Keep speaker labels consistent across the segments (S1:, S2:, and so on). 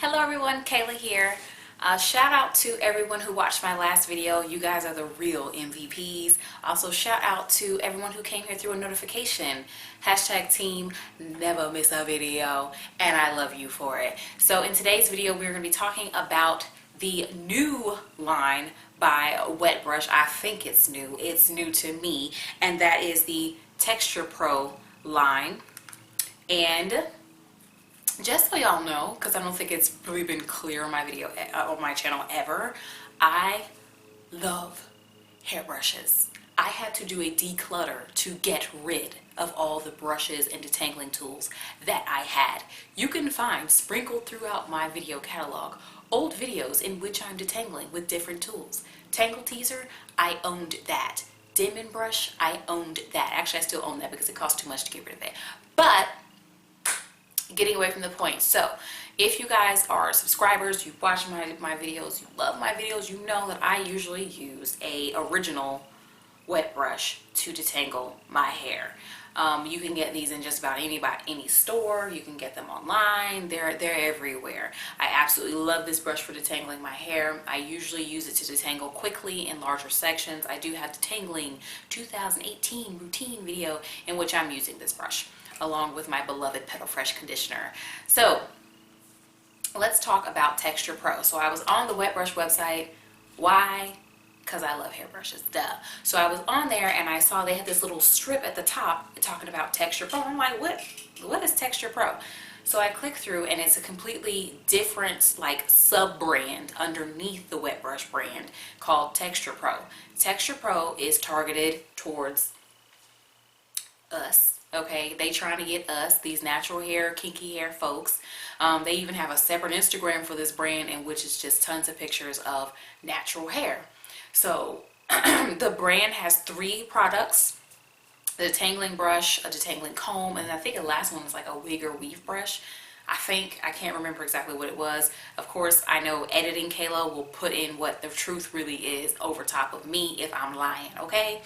S1: Hello everyone, Kayla here. Shout out to everyone who watched my last video. You guys are the real MVPs. Also shout out to everyone who came here through a notification. Hashtag team never miss a video, and I love you for it. So in today's video we're going to be talking about the new line by Wetbrush. I think it's new to me, and that is the Txturepro line. And just so y'all know, because I don't think it's really been clear on my video on my channel ever, I love hairbrushes. I had to do a declutter to get rid of all the brushes and detangling tools that I had. You can find sprinkled throughout my video catalog old videos in which I'm detangling with different tools. Tangle teaser, I owned that. Dim and brush, I owned that. Actually, I still own that because it cost too much to get rid of it. But getting away from the point. So if you guys are subscribers, you watch my videos, you love my videos, you know that I usually use a original wet brush to detangle my hair. You can get these in just about any store. You can get them online. They're everywhere. I absolutely love this brush for detangling my hair. I usually use it to detangle quickly in larger sections. I do have Detangling 2018 routine video in which I'm using this brush along with my beloved Petal Fresh conditioner. So let's talk about Txturepro. So I was on the Wetbrush website. Why? Because I love hairbrushes, duh. So I was on there and I saw they had this little strip at the top talking about Txturepro. I'm like, what is Txturepro? So I click through and it's a completely different like sub-brand underneath the Wetbrush brand called Txturepro. Txturepro is targeted towards us. Okay, they trying to get us, these natural hair, kinky hair folks. They even have a separate Instagram for this brand in which it's just tons of pictures of natural hair. So the brand has 3 products: the detangling brush, a detangling comb, and I think the last one was like a wig or weave brush. I can't remember exactly what it was. Of course, I know editing Kayla will put in what the truth really is over top of me if I'm lying, okay?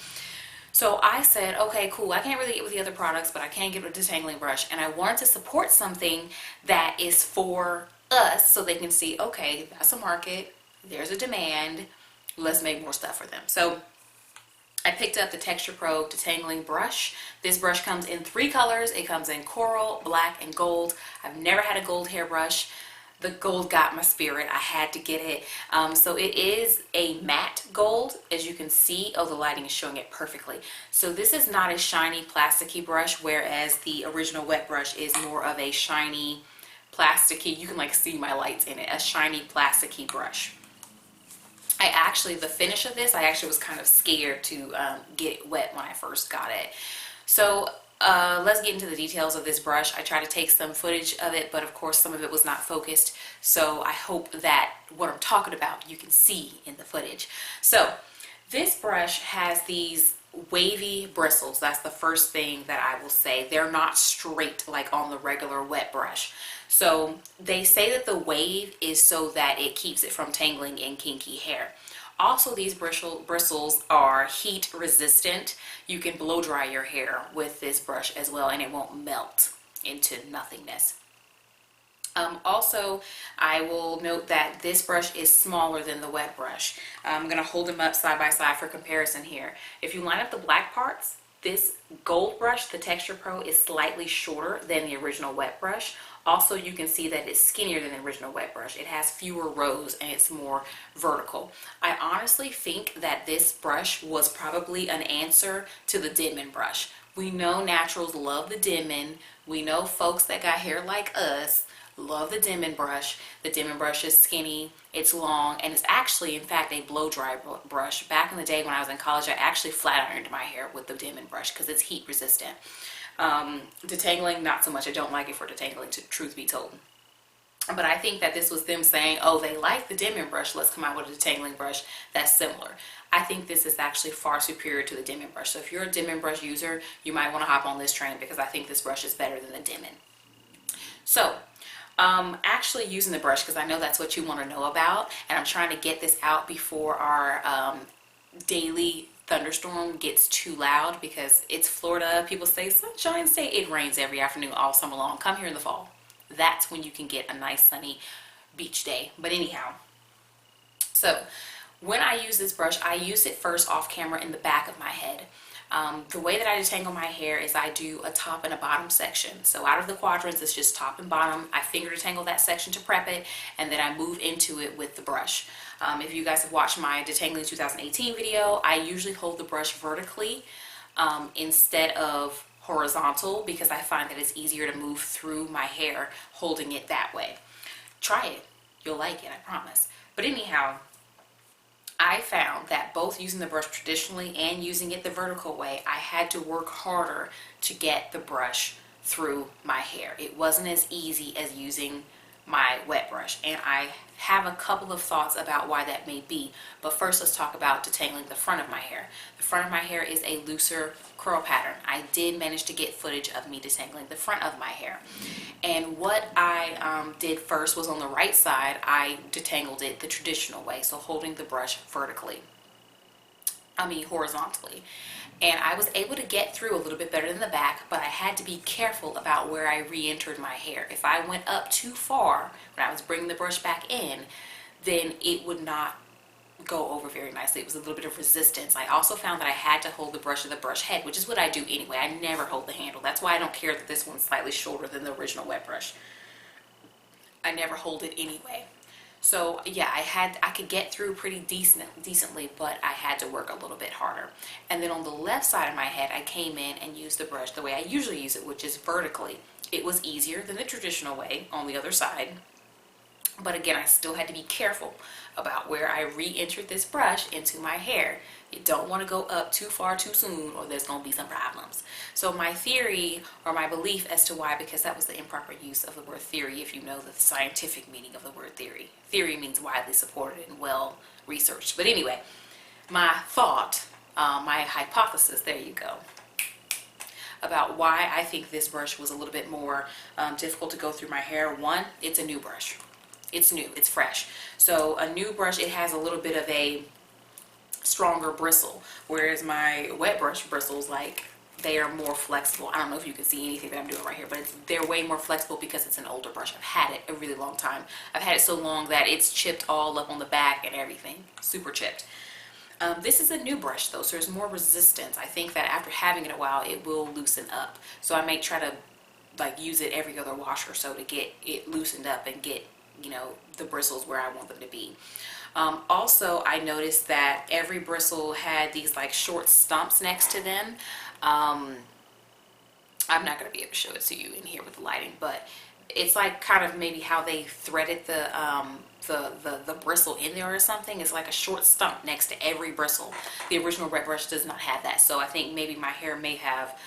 S1: So I said, okay, cool, I can't really get with the other products, but I can get a detangling brush. And I wanted to support something that is for us so they can see, okay, that's a market, there's a demand, let's make more stuff for them. So I picked up the Txturepro detangling brush. This brush comes in 3 colors. It comes in coral, black, and gold. I've never had a gold hairbrush. The gold got my spirit. I had to get it. So it is a matte gold, as you can see. Oh, the lighting is showing it perfectly. So this is not a shiny plasticky brush, whereas the original wet brush is more of a shiny plasticky, you can like see my lights in it, a shiny plasticky brush. The finish of this, I actually was kind of scared to get it wet when I first got it. So let's get into the details of this brush. I tried to take some footage of it, but of course some of it was not focused. So I hope that what I'm talking about you can see in the footage. So this brush has these wavy bristles. That's the first thing that I will say. They're not straight like on the regular wet brush. So they say that the wave is so that it keeps it from tangling in kinky hair. Also, these bristles are heat resistant. You can blow dry your hair with this brush as well and it won't melt into nothingness. Also, I will note that this brush is smaller than the wet brush. I'm going to hold them up side by side for comparison here. If you line up the black parts, this gold brush, the Txturepro, is slightly shorter than the original wet brush. Also, you can see that it's skinnier than the original wet brush. It has fewer rows and it's more vertical. I honestly think that this brush was probably an answer to the Denman brush. We know naturals love the Denman. We know folks that got hair like us love the Denman brush. The Denman brush is skinny, it's long, and it's actually, in fact, a blow dry brush. Back in the day when I was in college, I actually flat ironed my hair with the Denman brush because it's heat resistant. Detangling, not so much. I don't like it for detangling, to truth be told. But I think that this was them saying, oh, they like the Denman brush, let's come out with a detangling brush that's similar. I think this is actually far superior to the Denman brush. So if you're a Denman brush user, you might want to hop on this train because I think this brush is better than the Denman. So actually using the brush, because I know that's what you want to know about, and I'm trying to get this out before our daily thunderstorm gets too loud because it's Florida. People say Sunshine State. It rains every afternoon all summer long. Come here in the fall. That's when you can get a nice sunny beach day. But anyhow, so when I use this brush, I use it first off camera in the back of my head. The way that I detangle my hair is I do a top and a bottom section. So out of the quadrants, it's just top and bottom. I finger detangle that section to prep it, and then I move into it with the brush. If you guys have watched my Detangling 2018 video, I usually hold the brush vertically instead of horizontal, because I find that it's easier to move through my hair holding it that way. Try it. You'll like it, I promise. But anyhow, I found that both using the brush traditionally and using it the vertical way, I had to work harder to get the brush through my hair. It wasn't as easy as using my wet brush, and I have a couple of thoughts about why that may be. But first, let's talk about detangling the front of my hair. The front of my hair is a looser curl pattern. I did manage to get footage of me detangling the front of my hair, and what I did first was on the right side, I detangled it the traditional way, so holding the brush horizontally. And I was able to get through a little bit better than the back, but I had to be careful about where I re-entered my hair. If I went up too far when I was bringing the brush back in, then it would not go over very nicely. It was a little bit of resistance. I also found that I had to hold the brush to the brush head, which is what I do anyway. I never hold the handle. That's why I don't care that this one's slightly shorter than the original wet brush. I never hold it anyway. So yeah, I could get through pretty decently, but I had to work a little bit harder. And then on the left side of my head, I came in and used the brush the way I usually use it, which is vertically. It was easier than the traditional way on the other side. But again, I still had to be careful about where I re-entered this brush into my hair. You don't want to go up too far too soon, or there's going to be some problems. So my theory, or my belief as to why, because that was the improper use of the word theory, if you know the scientific meaning of the word theory. Theory means widely supported and well researched. But anyway, my thought, my hypothesis, there you go, about why I think this brush was a little bit more difficult to go through my hair. One, it's a new brush. It's new, it's fresh. So a new brush, it has a little bit of a stronger bristle, whereas my wet brush bristles, like, they are more flexible. I don't know if you can see anything that I'm doing right here, but they're way more flexible because it's an older brush. I've had it a really long time. I've had it so long that it's chipped all up on the back and everything, super chipped. This is a new brush though, so there's more resistance. I think that after having it a while, it will loosen up. So I may try to like use it every other wash or so to get it loosened up and get, you know, the bristles where I want them to be. Also, I noticed that every bristle had these like short stumps next to them. I'm not going to be able to show it to you in here with the lighting, but it's like kind of maybe how they threaded the bristle in there or something. It's like a short stump next to every bristle. The original wet brush does not have that, so I think maybe my hair may have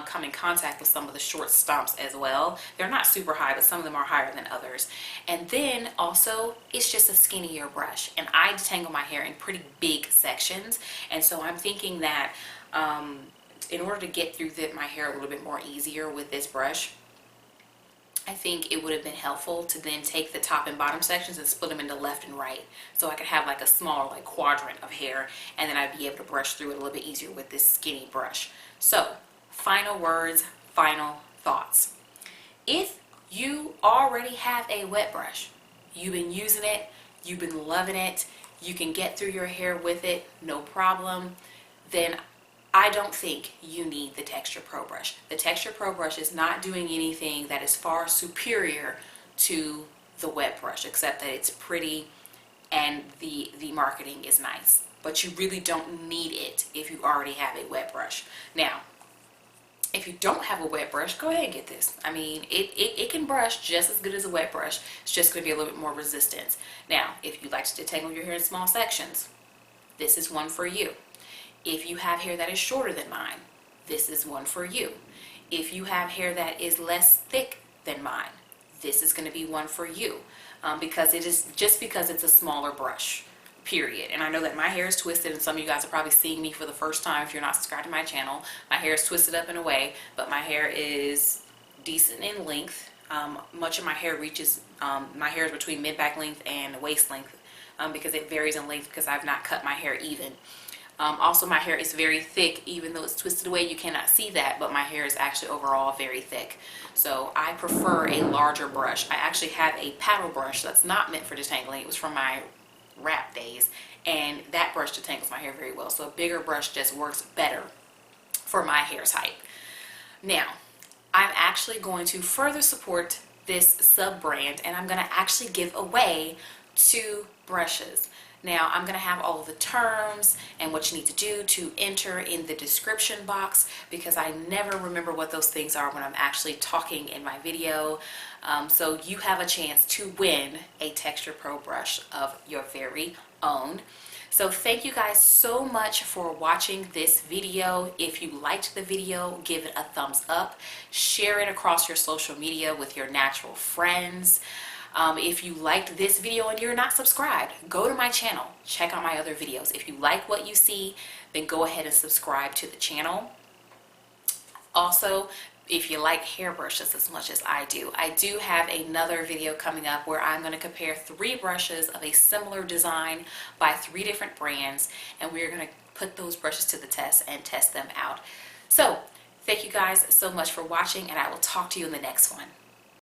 S1: come in contact with some of the short stumps as well. They're not super high, but some of them are higher than others. And then also, it's just a skinnier brush, and I detangle my hair in pretty big sections, and so I'm thinking that in order to get through my hair a little bit more easier with this brush, I think it would have been helpful to then take the top and bottom sections and split them into left and right, so I could have like a smaller like quadrant of hair, and then I'd be able to brush through it a little bit easier with this skinny brush. So final words, final thoughts. If you already have a wet brush, you've been using it, you've been loving it, you can get through your hair with it, no problem, then I don't think you need the Txturepro brush. The Txturepro brush is not doing anything that is far superior to the wet brush, except that it's pretty and the marketing is nice. But you really don't need it if you already have a wet brush. Now, if you don't have a wet brush, go ahead and get this. I mean, it can brush just as good as a wet brush. It's just going to be a little bit more resistance. Now, if you like to detangle your hair in small sections, this is one for you. If you have hair that is shorter than mine, this is one for you. If you have hair that is less thick than mine, this is going to be one for you, because it is just because it's a smaller brush, period. And I know that my hair is twisted, and some of you guys are probably seeing me for the first time if you're not subscribed to my channel. My hair is twisted up in a way, but my hair is decent in length. Much of my hair reaches, my hair is between mid-back length and waist length, because it varies in length because I've not cut my hair even. Also, my hair is very thick, even though it's twisted away. You cannot see that, but my hair is actually overall very thick. So I prefer a larger brush. I actually have a paddle brush that's not meant for detangling. It was from my wrap days, and that brush detangles my hair very well. So a bigger brush just works better for my hair type. Now, I'm actually going to further support this sub brand, and I'm going to actually give away 2 brushes. Now, I'm going to have all the terms and what you need to do to enter in the description box, because I never remember what those things are when I'm actually talking in my video. So you have a chance to win a Txturepro brush of your very own. So thank you guys so much for watching this video. If you liked the video, give it a thumbs up. Share it across your social media with your natural friends. If you liked this video and you're not subscribed, go to my channel. Check out my other videos. If you like what you see, then go ahead and subscribe to the channel. Also, if you like hairbrushes as much as I do have another video coming up where I'm going to compare 3 brushes of a similar design by 3 different brands, and we're going to put those brushes to the test and test them out. So, thank you guys so much for watching, and I will talk to you in the next one.